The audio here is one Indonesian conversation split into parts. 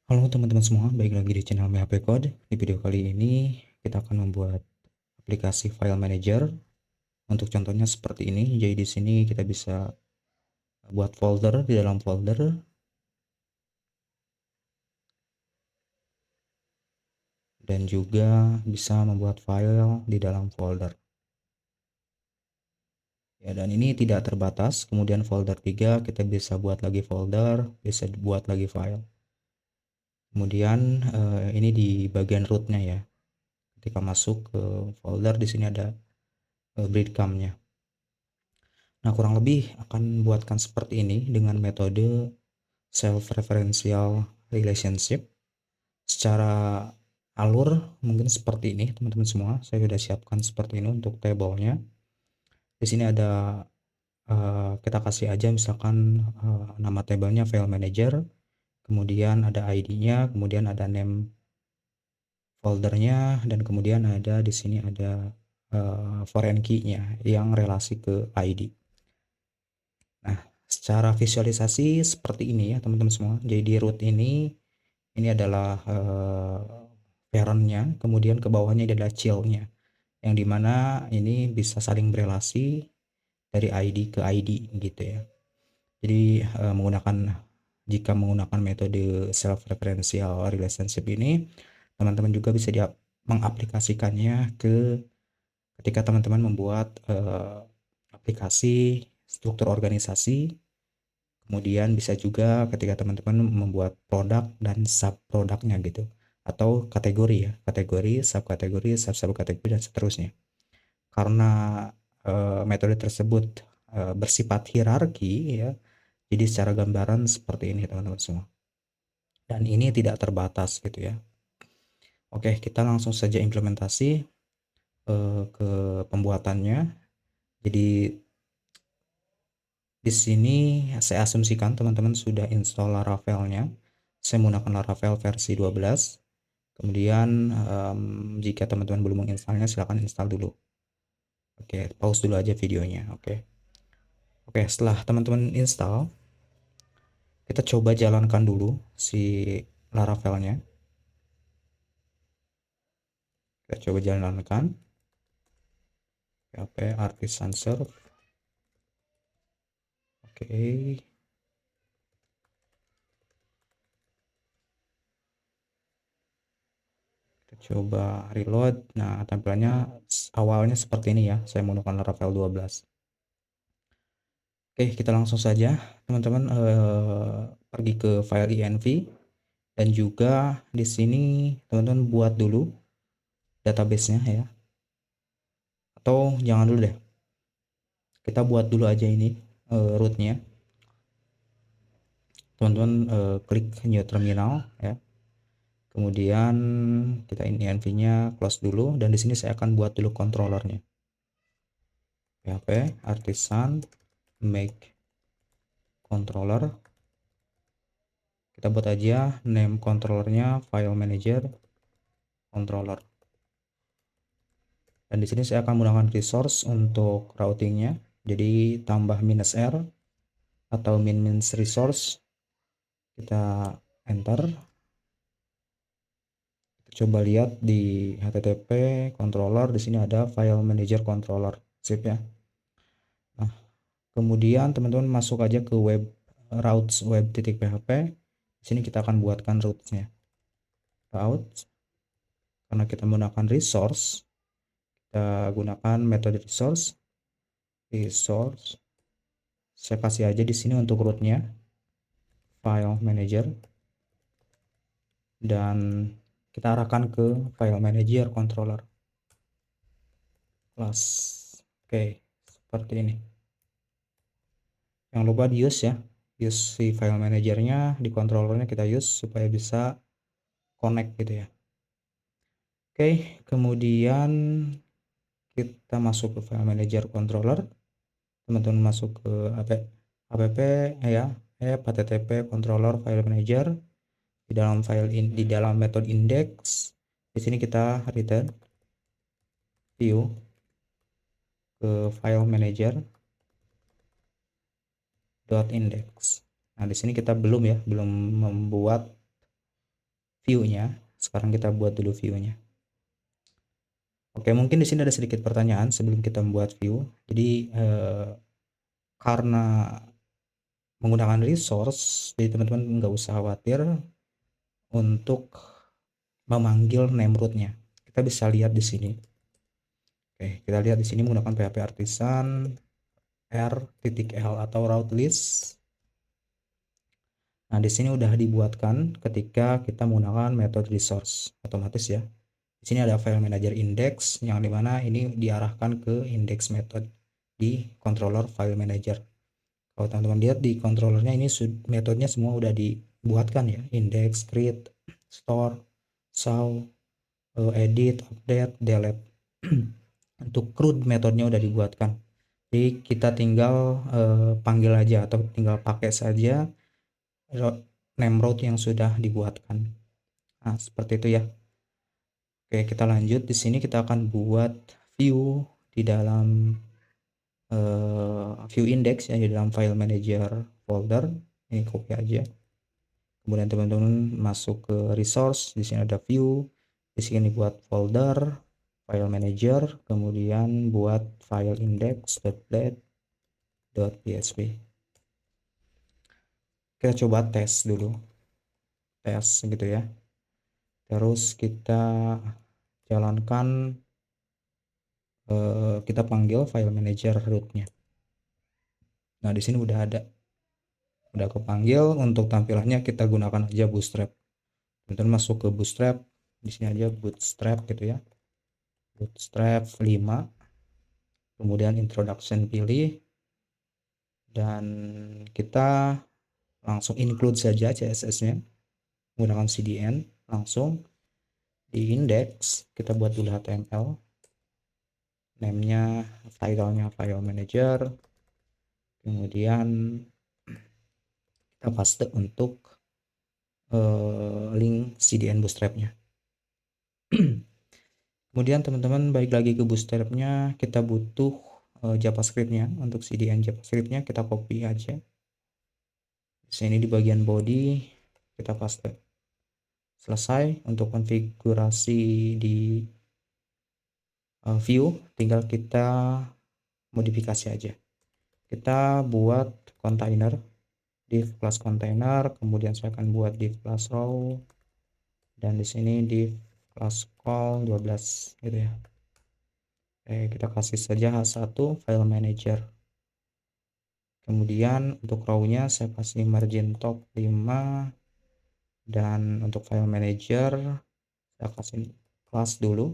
Halo teman-teman semua, baik lagi di channel PHP Code. Di video kali ini kita akan membuat aplikasi file manager. Untuk contohnya seperti ini. Jadi di sini kita bisa buat folder di dalam folder dan juga bisa membuat file di dalam folder. Ya, dan ini tidak terbatas. Kemudian folder 3 kita bisa buat lagi folder, bisa buat lagi file. Kemudian ini di bagian rootnya ya. Ketika masuk ke folder di sini ada breadcrumb-nya. Nah, kurang lebih akan buatkan seperti ini dengan metode self-referential relationship. Secara alur mungkin seperti ini, teman-teman semua. Saya sudah siapkan seperti ini untuk tabelnya. Di sini ada kita kasih aja misalkan nama tabelnya file manager, kemudian ada ID-nya, kemudian ada name foldernya, dan kemudian ada di sini ada foreign key-nya yang relasi ke ID. Nah, secara visualisasi seperti ini ya teman-teman semua. Jadi di root ini adalah parent-nya, kemudian ke bawahnya adalah child-nya, yang dimana ini bisa saling berelasi dari ID ke ID gitu ya. Jadi jika menggunakan metode self-referential relationship ini, teman-teman juga bisa mengaplikasikannya ketika teman-teman membuat aplikasi struktur organisasi. Kemudian bisa juga ketika teman-teman membuat produk dan sub-produknya gitu. Atau kategori ya, kategori, sub-kategori, dan seterusnya. Karena metode tersebut bersifat hierarki ya, jadi secara gambaran seperti ini teman-teman semua. Dan ini tidak terbatas gitu ya. Oke, kita langsung saja implementasi ke pembuatannya. Jadi di sini saya asumsikan teman-teman sudah install Laravel-nya. Saya menggunakan Laravel versi 12. Kemudian jika teman-teman belum menginstalnya silahkan install dulu. Oke, pause dulu aja videonya. Oke, setelah teman-teman install, kita coba jalankan dulu si Laravel-nya. Kita coba jalankan PHP Artisan Serve. Oke. Kita coba reload. Nah, tampilannya awalnya seperti ini ya. Saya menggunakan Laravel 12. Oke, kita langsung saja teman-teman pergi ke file env, dan juga di sini teman-teman buat dulu database-nya ya. Atau jangan dulu deh. Kita buat dulu aja ini root-nya. Teman-teman klik new terminal ya. Kemudian kita ini env-nya close dulu, dan di sini saya akan buat dulu controllernya. PHP artisan make controller. Kita buat aja name controllernya file manager controller. Dan di sini saya akan menggunakan resource untuk routingnya. Jadi tambah -r atau min-minus resource. Kita enter. Coba lihat di http controller, di sini ada file manager controller. Sip ya. Nah, kemudian teman-teman masuk aja ke routes web.php. Di sini kita akan buatkan routes-nya. Routes, karena kita menggunakan resource, kita gunakan metode resource. Saya kasih aja di sini untuk root-nya file manager, dan kita arahkan ke file manager controller class. Oke, seperti ini. Jangan lupa di use ya, use si file manajernya di controllernya, kita use supaya bisa connect gitu ya. Oke, kemudian kita masuk ke file manager controller. Teman-teman masuk ke app ya, http controller file manager. Di dalam di dalam metode index, di sini kita return view ke file manager .index. Nah, di sini kita belum membuat view-nya. Sekarang kita buat dulu view-nya. Oke, mungkin di sini ada sedikit pertanyaan sebelum kita membuat view. Jadi karena menggunakan resource, jadi teman-teman nggak usah khawatir untuk memanggil name root-nya. Kita bisa lihat di sini. Oke, kita lihat di sini menggunakan PHP Artisan r.l atau route list. Nah, di sini udah dibuatkan ketika kita menggunakan metode resource otomatis ya. Di sini ada file manager index yang dimana ini diarahkan ke index method di controller file manager. Kalau teman-teman lihat di controllernya ini metodenya semua udah dibuatkan ya, index, create, store, show, edit, update, delete. Untuk CRUD metodenya udah dibuatkan. Jadi kita tinggal panggil aja atau tinggal pakai saja name root yang sudah dibuatkan. Nah, seperti itu ya. Oke, kita lanjut. Di sini kita akan buat view di dalam view index ya, di dalam file manager folder. Ini copy aja. Kemudian teman-teman masuk ke resource. Di sini ada view. Di sini buat folder, file manager, kemudian buat file index.blade.php. Kita coba tes dulu. Tes gitu ya. Terus kita jalankan, kita panggil file manager rootnya. Nah, di sini udah kepanggil. Untuk tampilannya kita gunakan aja Bootstrap. Teman-teman masuk ke Bootstrap, di sini aja Bootstrap gitu ya, Bootstrap 5, kemudian introduction pilih, dan kita langsung include saja CSS-nya menggunakan CDN. Langsung di index kita buat dulu HTML, name-nya, title-nya file manager, kemudian kita paste untuk link CDN Bootstrap-nya. Kemudian teman-teman balik lagi ke Bootstrap-nya, kita butuh JavaScript-nya. Untuk CDN JavaScript-nya kita copy aja. Di sini di bagian body kita paste. Selesai. Untuk konfigurasi di view tinggal kita modifikasi aja. Kita buat container, div class container, kemudian saya akan buat div class row, dan di sini div class call 12 gitu ya. Oke, kita kasih saja H1 file manager. Kemudian untuk row-nya saya kasih margin top 5, dan untuk file manager saya kasih class dulu.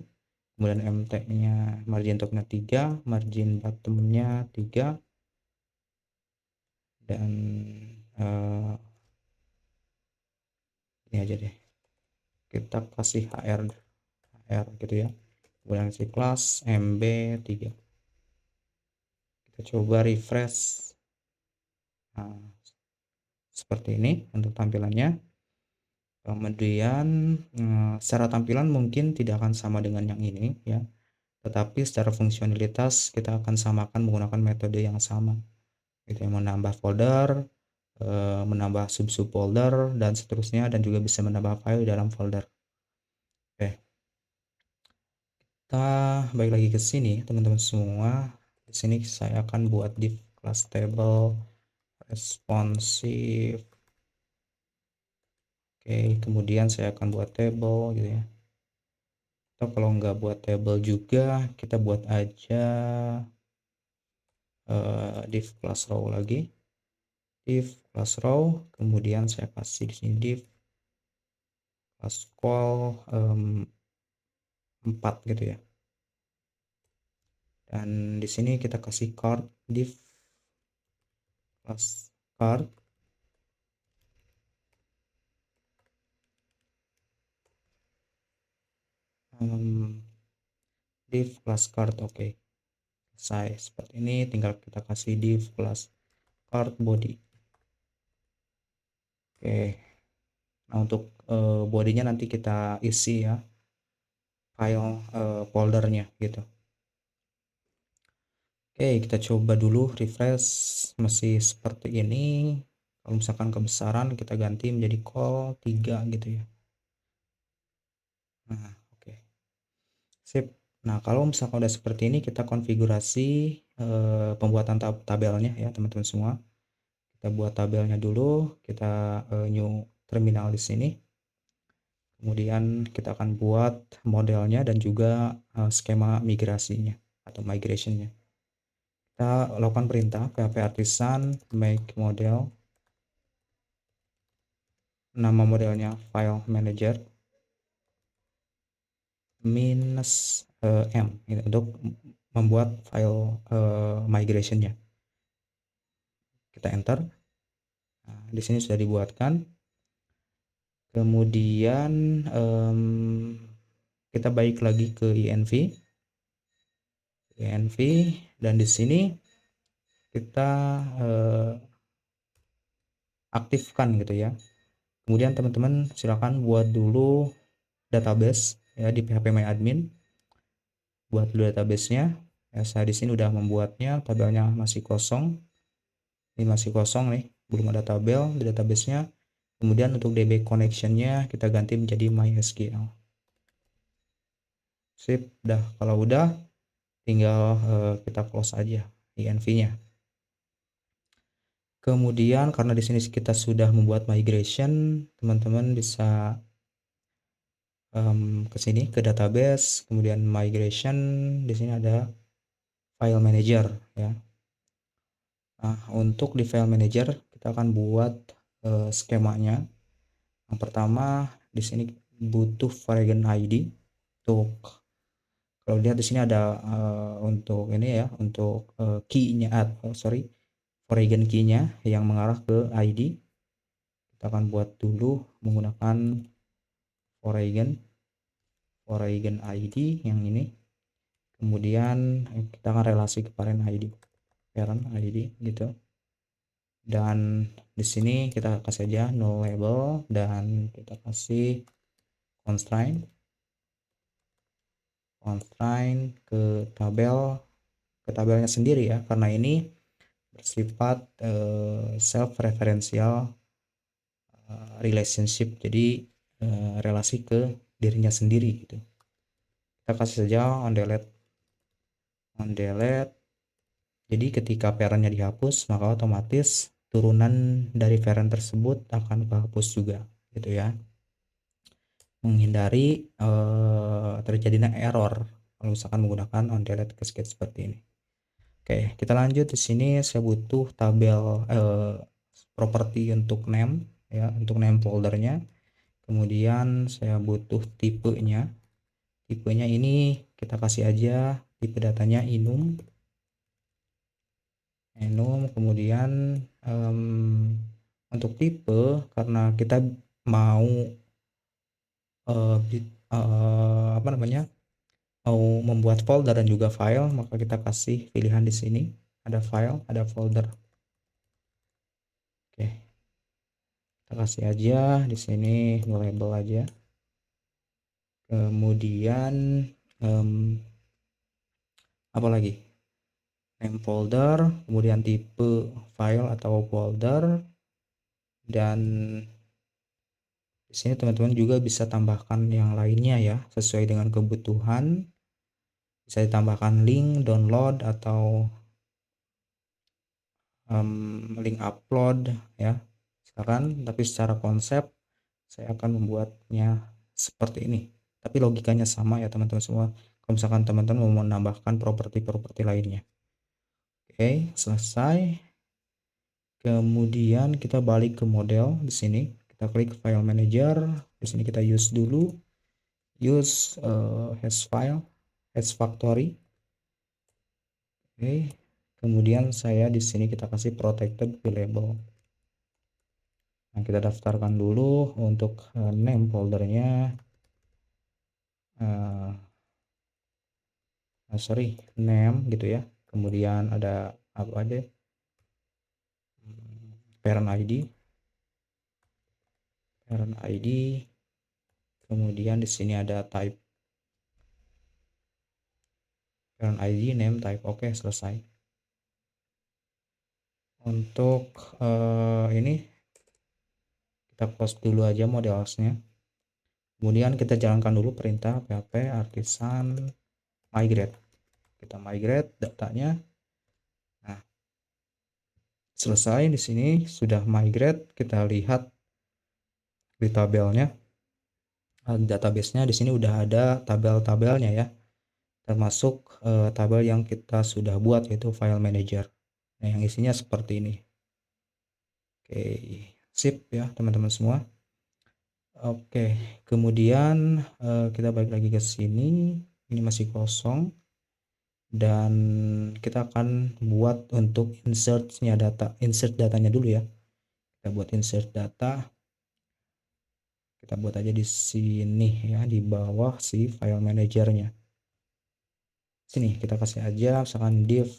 Kemudian mt-nya margin top-nya 3, margin bottom-nya 3, dan ini aja deh. Kita kasih hr gitu ya. Kemudian si kelas mb3. Kita coba refresh. Nah, seperti ini untuk tampilannya. Kemudian secara tampilan mungkin tidak akan sama dengan yang ini ya, tetapi secara fungsionalitas kita akan samakan menggunakan metode yang sama, gitu ya, menambah folder, menambah sub folder, dan seterusnya, dan juga bisa menambah file dalam folder. Oke, kita balik lagi ke sini teman-teman semua. Di sini saya akan buat div class table responsive. Oke, kemudian saya akan buat table gitu ya. Atau kalau nggak buat table juga, kita buat aja div class row lagi. Div class row, kemudian saya kasih di sini div class call 4 gitu ya. Dan di sini kita kasih card, div class card. Div class card, oke. Selesai. Seperti ini, tinggal kita kasih div class card body. Oke. Nah, untuk bodinya nanti kita isi ya file foldernya gitu. Oke, kita coba dulu refresh, masih seperti ini. Kalau misalkan kebesaran kita ganti menjadi call 3 gitu ya. Nah, oke. Sip. Nah, kalau misalkan udah seperti ini, kita konfigurasi pembuatan tabelnya ya, teman-teman semua. Kita buat tabelnya dulu, kita new terminal di sini. Kemudian kita akan buat modelnya dan juga skema migrasinya atau migrationnya. Kita lakukan perintah php artisan make model, nama modelnya file manager minus m ini untuk membuat file migrationnya. Kita enter. Nah, di sini sudah dibuatkan. Kemudian kita balik lagi ke env dan di sini kita aktifkan gitu ya. Kemudian teman-teman silakan buat dulu database ya di phpMyAdmin. Buat dulu databasenya. Ya, saya di sini udah membuatnya, tabelnya masih kosong. Ini masih kosong nih, belum ada tabel di databasenya. Kemudian untuk DB connectionnya kita ganti menjadi MySQL. Sip, dah. Kalau udah tinggal kita close aja env-nya. Kemudian karena di sini kita sudah membuat migration, teman-teman bisa ke sini ke database, kemudian migration, di sini ada file manager ya. Nah, untuk di file manager kita akan buat skemanya. Yang pertama di sini butuh Foreign ID. Untuk kalau lihat di sini ada untuk ini ya, untuk key-nya Foreign key-nya yang mengarah ke ID. Kita akan buat dulu menggunakan Foreign ID yang ini. Kemudian kita akan relasi ke parent ID gitu. Dan di sini kita kasih aja null label dan kita kasih constraint ke tabelnya sendiri ya, karena ini bersifat self referential relationship, jadi relasi ke dirinya sendiri gitu. Kita kasih saja on delete. Jadi ketika parentnya dihapus, maka otomatis turunan dari parent tersebut akan kehapus juga gitu ya, menghindari terjadinya error kalau misalkan menggunakan on delete cascade seperti ini. Oke, kita lanjut. Di sini saya butuh tabel properti untuk name ya, untuk name foldernya. Kemudian saya butuh tipenya. Tipenya ini kita kasih aja tipe datanya enum. Kemudian untuk tipe, karena kita mau mau membuat folder dan juga file, maka kita kasih pilihan di sini, ada file, ada folder. Oke, kita kasih aja di sini label aja. Kemudian apa lagi, name folder, kemudian tipe file atau folder, dan di sini teman-teman juga bisa tambahkan yang lainnya ya, sesuai dengan kebutuhan. Bisa ditambahkan link download atau link upload ya, silakan. Tapi secara konsep saya akan membuatnya seperti ini, tapi logikanya sama ya teman-teman semua, kalau misalkan teman-teman mau menambahkan properti lainnya. Oke, selesai. Kemudian kita balik ke model. Di sini kita klik file manager, di sini kita use dulu hash factory. Oke, kemudian di sini kita kasih protected variable. Nah, kita daftarkan dulu untuk name foldernya, name gitu ya. Kemudian ada apa aja, parent ID, kemudian di sini ada type parent ID, name, type. Oke, selesai. Untuk ini kita close dulu aja modelsnya. Kemudian kita jalankan dulu perintah php artisan migrate. Kita migrate datanya. Nah, selesai. Di sini sudah migrate. Kita lihat di tabelnya, database-nya di sini udah ada tabel-tabelnya ya, termasuk tabel yang kita sudah buat, yaitu file manager. Nah, yang isinya seperti ini. Oke, sip ya teman-teman semua. Oke, kemudian kita balik lagi ke sini. Ini masih kosong. Dan kita akan buat untuk insert datanya dulu ya. Kita buat insert data. Kita buat aja di sini ya, di bawah si file manajernya. Sini kita kasih aja misalkan div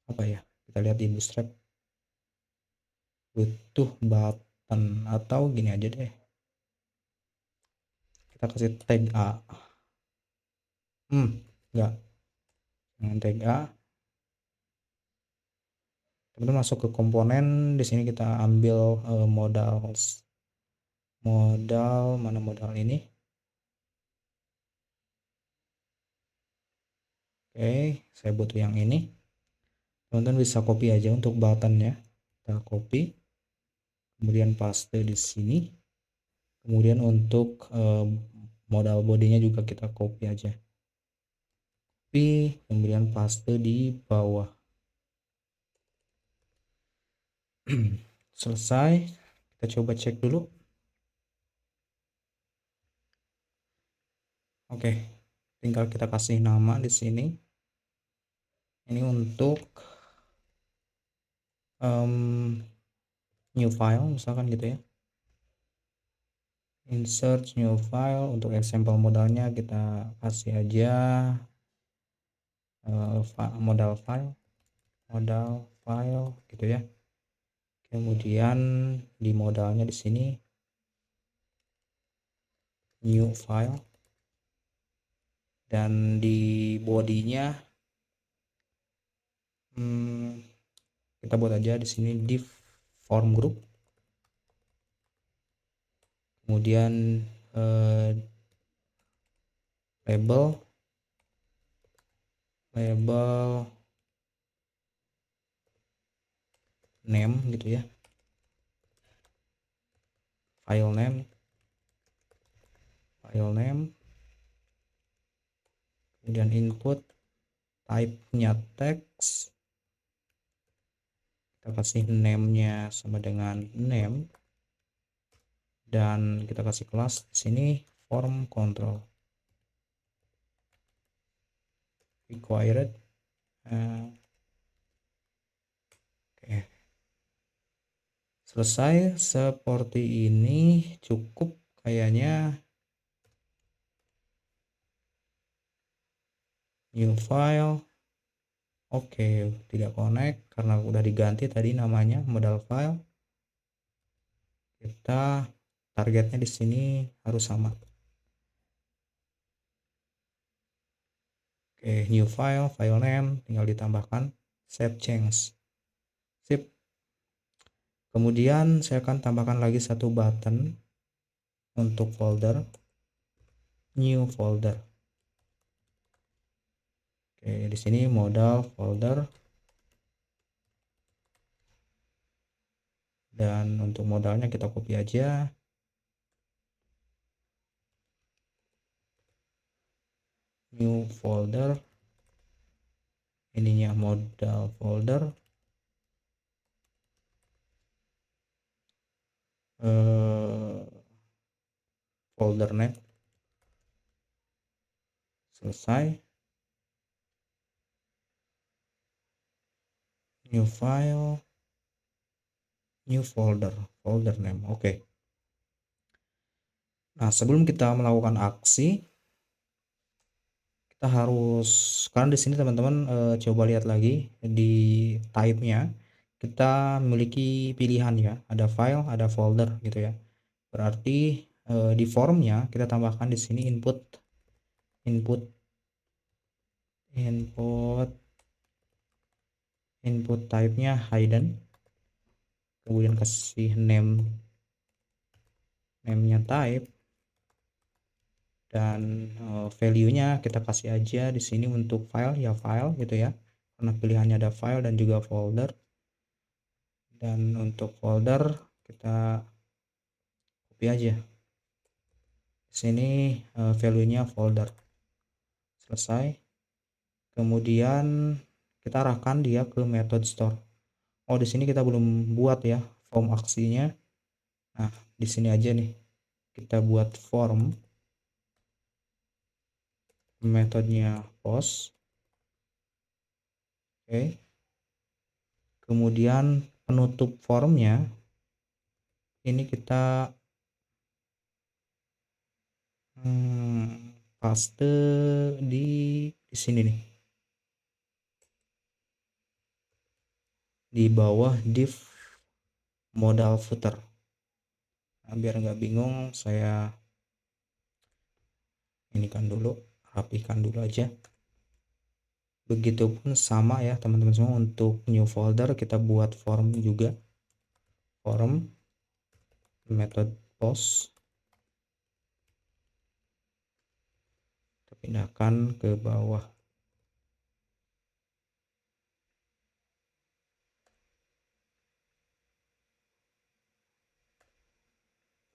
apa ya? Kita lihat di Bootstrap butuh button, atau gini aja deh. Kita kasih tag A. Enggak. Dengan tag A. Teman-teman masuk ke komponen, di sini kita ambil modal mana modal ini. Oke, saya butuh yang ini. Teman-teman bisa copy aja untuk buttonnya. Kita copy, kemudian paste di sini. Kemudian untuk modal bodinya juga kita copy aja. Copy, kemudian paste di bawah. Selesai. Kita coba cek dulu. Oke, tinggal kita kasih nama di sini. Ini untuk new file misalkan gitu ya. Insert new file. Untuk example modalnya kita kasih aja modal file gitu ya. Kemudian di modalnya di sini new file, dan di bodinya kita buat aja di sini div form group. Kemudian label name gitu ya, file name, kemudian input type-nya text, kita kasih name-nya sama dengan name, dan kita kasih kelas di sini form control required. Oke. Selesai seperti ini, cukup kayaknya. New file. Oke, tidak connect karena udah diganti tadi namanya modal file. Kita targetnya di sini harus sama. Oke, new file name tinggal ditambahkan save change. Sip. Kemudian saya akan tambahkan lagi satu button untuk folder, new folder. Oke, di sini modal folder, dan untuk modalnya kita copy aja. New folder, ininya modal folder, folder name. Selesai. New file, new folder name. Oke. Nah, sebelum kita melakukan aksi, kita harus, karena di sini teman-teman coba lihat lagi di type-nya, kita memiliki pilihan ya, ada file, ada folder gitu ya. Berarti di formnya kita tambahkan di sini input type-nya hidden, kemudian kasih name name-nya type, dan value-nya kita kasih aja di sini untuk file ya file gitu ya, karena pilihannya ada file dan juga folder. Dan untuk folder kita copy aja di sini, value-nya folder. Selesai. Kemudian kita arahkan dia ke method store. Oh, di sini kita belum buat ya form aksinya. Nah, di sini aja nih kita buat form, metodenya post. Oke, kemudian penutup formnya ini kita paste di sini nih, di bawah div modal footer. Nah, biar nggak bingung, saya ini kan dulu, rapikan dulu aja. Begitupun sama ya teman-teman semua, untuk new folder kita buat form juga, form method post, kita pindahkan ke bawah.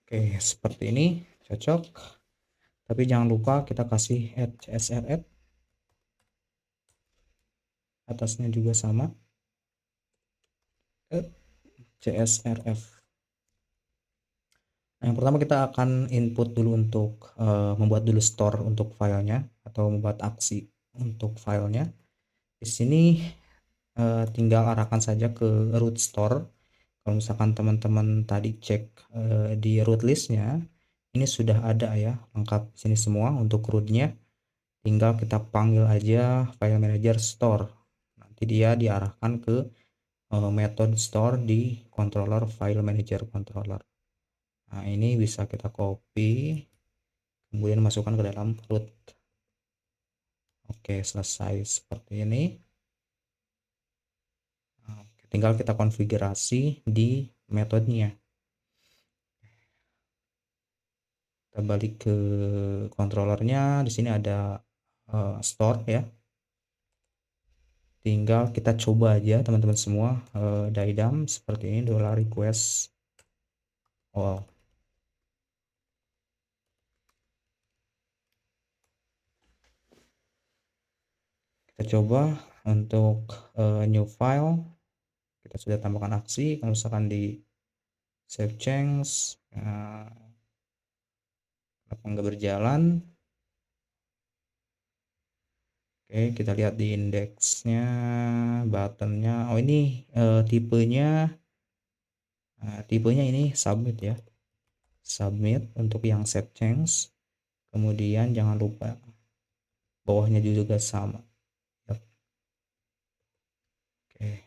Oke, seperti ini cocok, tapi jangan lupa kita kasih add csrf, atasnya juga sama, add csrf. Nah, yang pertama kita akan input dulu untuk membuat dulu store untuk filenya, atau membuat aksi untuk filenya. Di sini tinggal arahkan saja ke root store. Kalau misalkan teman-teman tadi cek di root listnya, ini sudah ada ya lengkap sini semua untuk rootnya. Tinggal kita panggil aja file manager store, nanti dia diarahkan ke method store di controller file manager controller. Nah, ini bisa kita copy kemudian masukkan ke dalam root. Oke, selesai seperti ini. Oke, tinggal kita konfigurasi di metodenya. Kita balik ke controllernya, di sini ada store ya. Tinggal kita coba aja teman-teman semua, didam seperti ini, $request all. Kita coba untuk new file, kita sudah tambahkan aksi. Kalau misalkan di save change, kenapa nggak berjalan? Oke, kita lihat di indeksnya, buttonnya. Oh, ini tipenya ini submit ya, submit untuk yang save change. Kemudian jangan lupa bawahnya juga sama. Oke,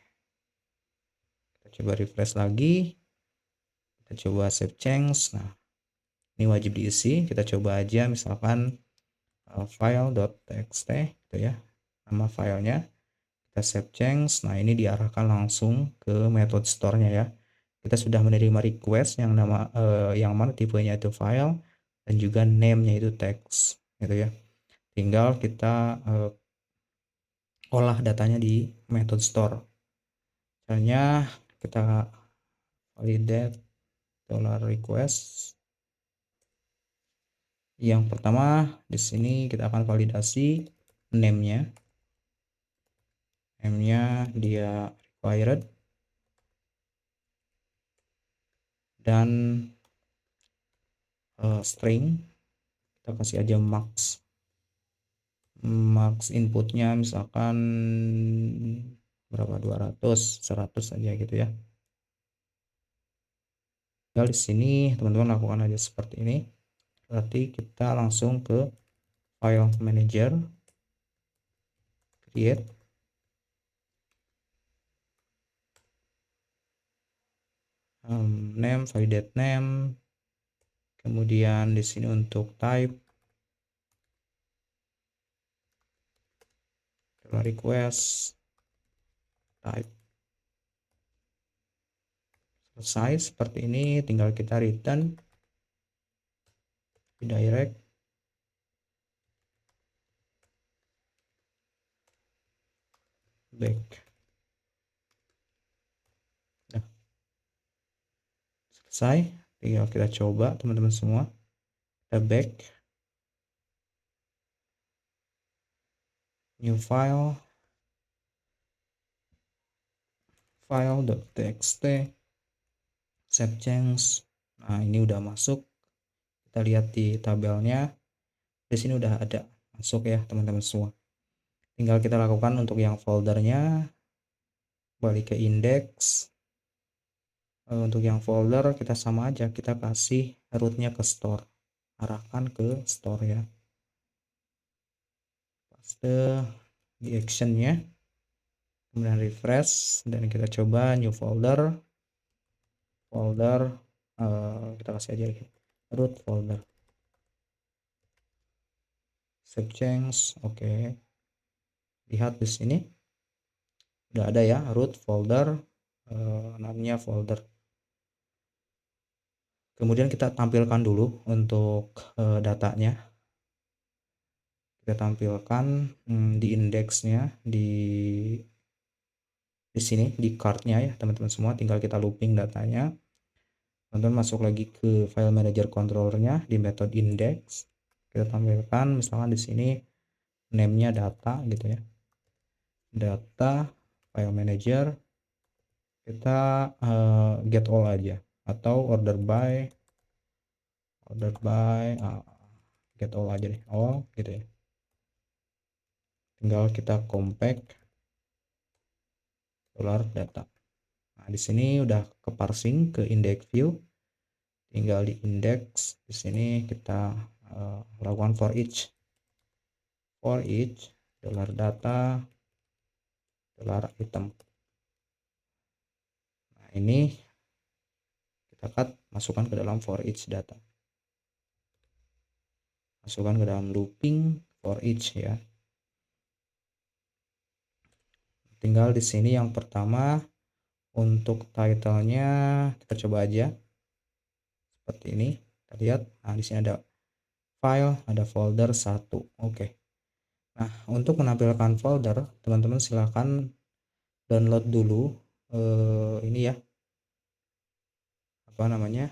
kita coba refresh lagi, kita coba save change. Nah, ini wajib diisi. Kita coba aja misalkan file.txt gitu ya, nama filenya. Kita save change. Nah, ini diarahkan langsung ke method store-nya ya. Kita sudah menerima request yang yang mana tipenya itu file dan juga name-nya itu text gitu ya. Tinggal kita olah datanya di method store. Caranya kita validate $request. Yang pertama di sini kita akan validasi name-nya. Name-nya dia required, dan string kita kasih aja max inputnya misalkan berapa, 200, 100 aja gitu ya. Tinggal di sini teman-teman lakukan aja seperti ini. Berarti kita langsung ke file manager, create, name, validate name, kemudian di sini untuk type, request type. Selesai seperti ini, tinggal kita return redirect, back. Nah, selesai. Tinggal kita coba teman-teman semua. Kita back, new file, file.txt, save change. Nah, ini udah masuk. Kita lihat di tabelnya. Di sini udah ada masuk ya teman-teman semua. Tinggal kita lakukan untuk yang foldernya. Balik ke index. Untuk yang folder kita sama aja. Kita kasih rootnya ke store. Arahkan ke store ya. Paste di actionnya. Kemudian refresh. Dan kita coba new folder. Kita kasih aja root folder. Save change, oke. Lihat di sini udah ada ya root folder, namanya folder. Kemudian kita tampilkan dulu untuk datanya. Kita tampilkan di indeksnya di sini di cardnya ya teman-teman semua. Tinggal kita looping datanya. Teman-teman masuk lagi ke file manager controllernya di method index. Kita tampilkan misalkan di sini name-nya data gitu ya. Data file manager, kita get all aja atau order by get all aja deh, all gitu ya. Tinggal kita compact $data. Nah, di sini udah ke parsing ke index view. Tinggal di index di sini kita lakukan for each $data $item. Nah, ini kita cut, masukkan ke dalam for each data. Masukkan ke dalam looping for each ya. Tinggal di sini yang pertama untuk title-nya kita coba aja seperti ini. Kita lihat, nah di sini ada file, ada folder 1. Oke. Nah, untuk menampilkan folder, teman-teman silahkan download dulu ini ya. Apa namanya?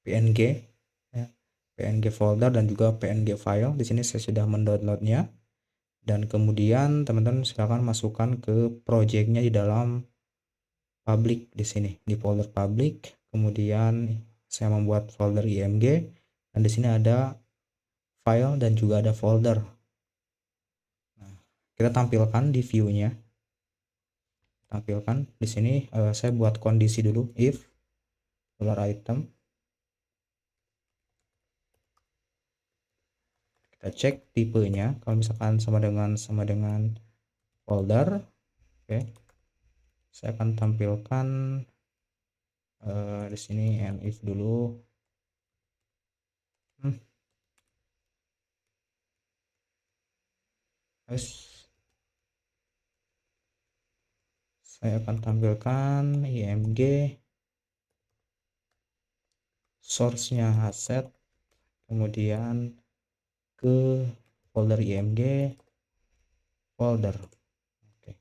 PNG ya. PNG folder dan juga PNG file. Di sini saya sudah mendownloadnya. Dan kemudian teman-teman silahkan masukkan ke projectnya di dalam public di sini di folder public. Kemudian saya membuat folder img dan di sini ada file dan juga ada folder. Nah, kita tampilkan di view-nya. Tampilkan di sini saya buat kondisi dulu if $item. Kita cek tipenya kalau misalkan sama dengan folder. Oke. Saya akan tampilkan di sini and if dulu. Saya akan tampilkan img, source-nya asset, kemudian ke folder img, folder. Oke.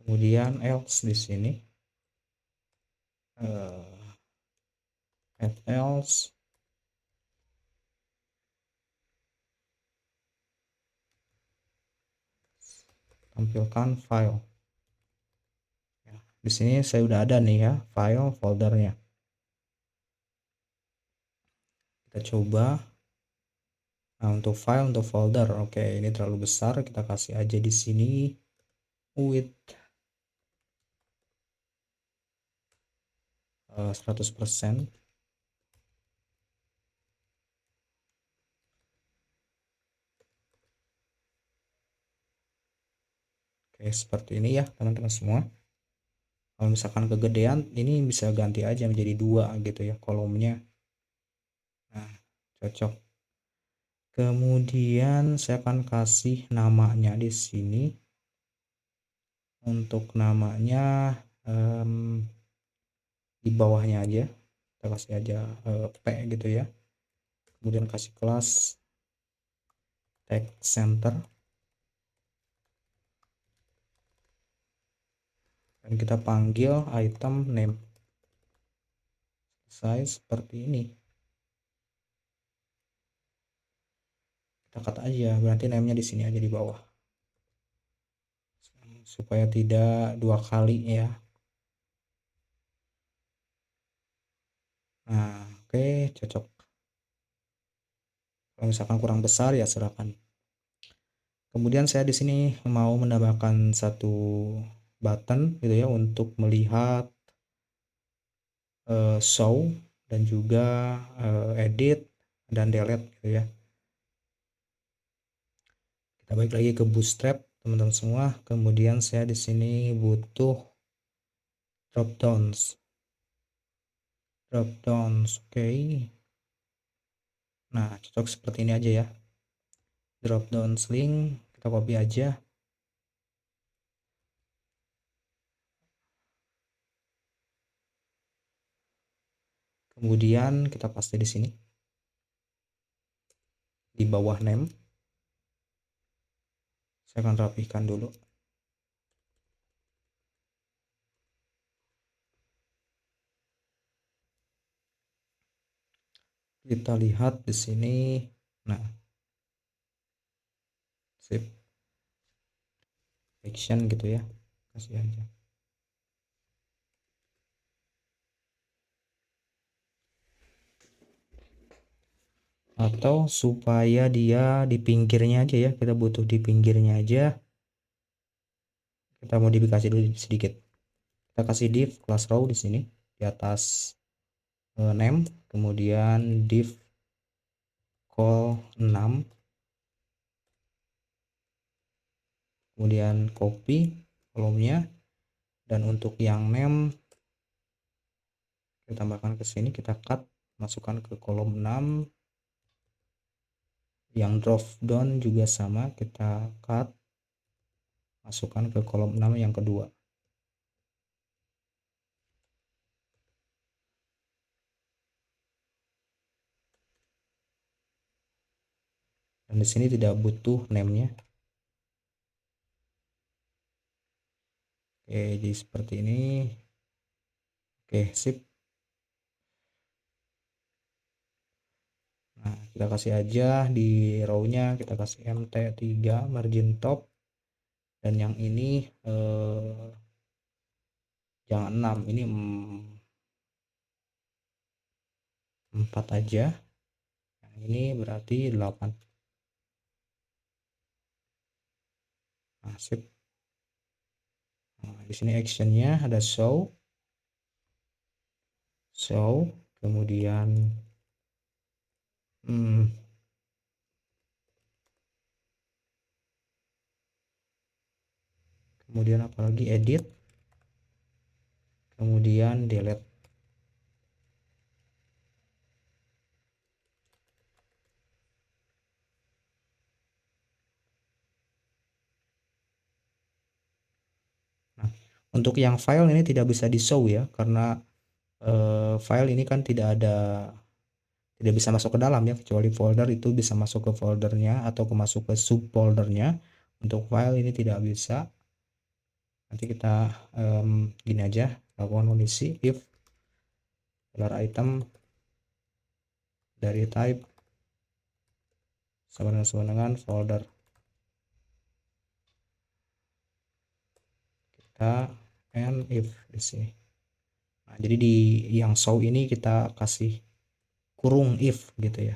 Kemudian else di sini, add else, tampilkan file. Ya, di sini saya udah ada nih ya file foldernya. Kita coba. Nah, untuk file untuk folder, oke, ini terlalu besar, kita kasih aja di sini width 100%. Oke, seperti ini ya teman-teman semua. Kalau misalkan kegedean, ini bisa ganti aja menjadi 2 gitu ya kolomnya. Nah, cocok. Kemudian saya akan kasih namanya di sini. Untuk namanya di bawahnya aja, kita kasih aja P gitu ya, kemudian kasih kelas text center, dan kita panggil item name. Selesai seperti ini. Kita cut aja, berarti name-nya di sini aja di bawah, supaya tidak dua kali ya. Nah, oke, cocok. Kalau misalkan kurang besar ya silakan. Kemudian saya di sini mau menambahkan satu button gitu ya untuk melihat show dan juga edit dan delete gitu ya. Kita balik lagi ke Bootstrap teman-teman semua. Kemudian saya di sini butuh drop downs. Oke. Nah, cocok seperti ini aja ya. Drop down link kita copy aja. Kemudian kita paste di sini di bawah name. Saya akan rapihkan dulu. Kita lihat di sini. Nah, sip. Action gitu ya. Kasih aja. Atau supaya dia di pinggirnya aja ya, kita butuh di pinggirnya aja. Kita modifikasi dulu sedikit. Kita kasih div class row di sini di atas name, kemudian div call 6, kemudian copy kolomnya, dan untuk yang name kita tambahkan ke sini, kita cut, masukkan ke kolom 6. Yang drop down juga sama, kita cut, masukkan ke kolom 6 yang kedua. Dan di sini tidak butuh name-nya. Oke, jadi seperti ini. Oke, sip. Nah, kita kasih aja di row-nya, kita kasih mt3 margin top, dan yang ini jangan 6, ini 4 aja. Yang ini berarti 8. Nah, sip. Nah, di sini actionnya ada show, kemudian kemudian apalagi edit, kemudian delete. Nah, untuk yang file ini tidak bisa di show ya, karena file ini kan tidak bisa masuk ke dalam ya, kecuali folder itu bisa masuk ke foldernya atau masuk ke subfoldernya. Untuk file ini tidak bisa. Nanti kita gini aja, lakukan kondisi if $item dari type sama dengan folder. Kita and if di sini. Nah, jadi di yang show ini kita kasih kurung if gitu ya.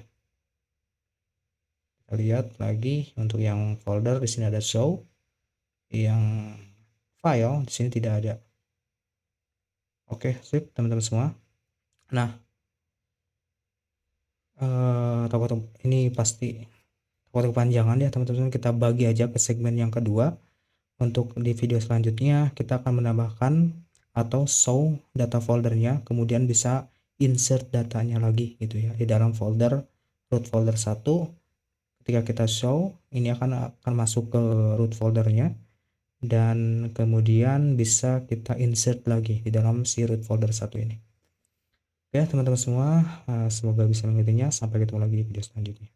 Kita lihat lagi untuk yang folder di sini ada show, yang file di sini tidak ada. Oke, sip teman-teman semua. Nah, ini pasti takut kepanjangan ya teman-teman. Kita bagi aja ke segmen yang kedua. Untuk di video selanjutnya kita akan menambahkan atau show data foldernya, kemudian bisa insert datanya lagi gitu ya di dalam folder root folder 1. Ketika kita show, ini akan masuk ke root foldernya, dan kemudian bisa kita insert lagi di dalam si root folder 1 ini. Ya teman-teman semua, semoga bisa mengikutinya. Sampai ketemu lagi di video selanjutnya.